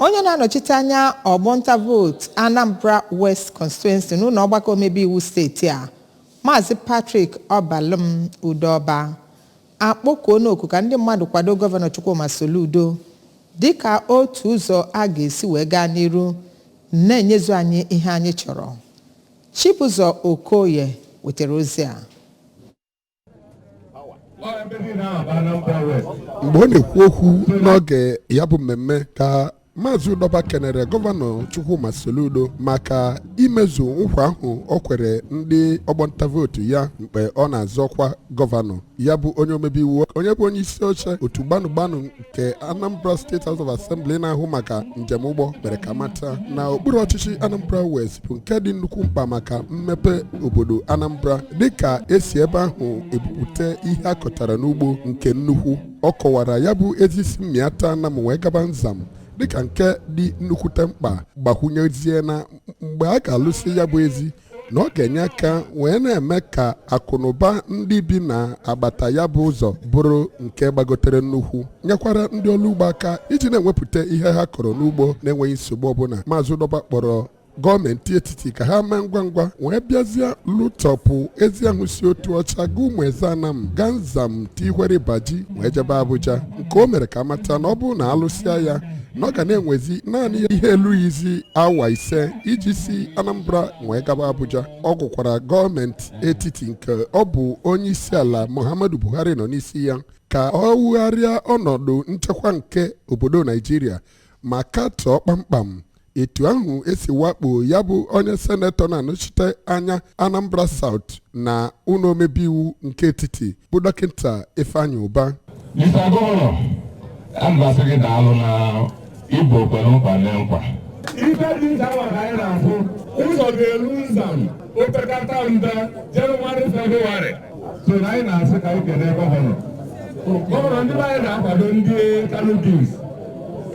onye na-anọchite anya ọgbọnta vote Anambra West Constituency n'ụlọ ọgbakọ omebe iwu steeti a Maazị Patrick Obalum Udoba akpọkuo n'oku ka ndị mmadụ kwado Govano Chukwuma Soludo dịka otu ụzọ a ga-esi wee gaa n'iru na-enyezu anyị ihe anyị chọrọ. Chibụzọ Okoye wetara ozi a. Mgbe ọ na-ekwu okwu n'oge ya bụ mmemme ka Maazị Udoba kenere Govano Chukwuma Soludo maka imezu nkwa ahụ o kwere ndị ọgbọnta vootu ya mgbe ọ na-azọkwa gọvanọ. Ya bụ onye omebe iwu onye bụ onye isi oche otu gbanụgbanụ nke Anambra State House of Assembly na-ahụ maka njem ụgbọ mere ka mata na okpuru ọchịchị Anambra West bụ nke dị nnukwu mkpa maka mmepe obodo Anambra dịka esi ebe ahụ ebupụta ihe a kọtara n'ugbo nke nnukwu. Ọ kọwara ya bụ ezi isi mmịata na wee gaba nzam dịka nke dị nnukwute mkpa gbakwunyezie na mgbe a ga-alụsị ya bụ ezi na ọ ga-enye aka wee na-eme ka akụnụba ndị bi na agbata ya bụ ụzọ bụrụ nke gbagotere nnukwu, nyekwara ndị ọrụ ugbo aka iji na-enwepụta ihe ha kọrọ n'ugbo na-enweghị nsogbu ọbụla. Maazị Udoba kpọrọ gọọmenti etiti ka ha mee ngwa ngwa wee bịazie lụtọpụ ezi ahụ si otu ọcha ga ụmụ eze Anam gaa nzam Tiwere Baji wee jebe Abuja, nke o mere ka mata na ọ bụrụ na alụsịa ya na ọ ga na-enwezi naanị ihe elughịzi awa ise iji si Anambra wee gaba Abuja. Ọ gụkwara gọọmenti etiti nke ọ bụ onye isi ala Muhammadu Buhari nọ n'isi ya ka ọ wugharịa ọnọdụ nchekwa nke obodo Naijiria ma katọọ kpamkpam etu ahụ esi wakpo ya bụ onye senetọ na-anọchite anya Anambra South na ụlọ omebe iwu nke etiti bụ dọkịta Ifeanyi Ụba. Mr. Governor, ambasị gị daalụ na Igbo kwere nkwa na nkwa. Ife dị nta ka anyị na-afụ ụzọ ga-elu nzam opekata mbe Jenụwarị Febrụwarị. So na anyị na-asị ka anyị kene gọvanọ. Gọvanọ ndị anyị na-akwado ndị Kano Kings.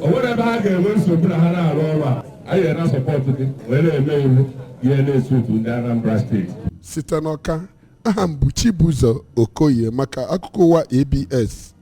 O nwere ebe ha ga-enwe nsogbu na ha na-arụ ọrụ a. Anyị na sọpọtụ gị wee na-eme iwu ihe na-eso otu ndị Anambra steeti. Site n'Ọka, aha m bụ Chibụzọ Okoye maka akụkọ ụwa ABS.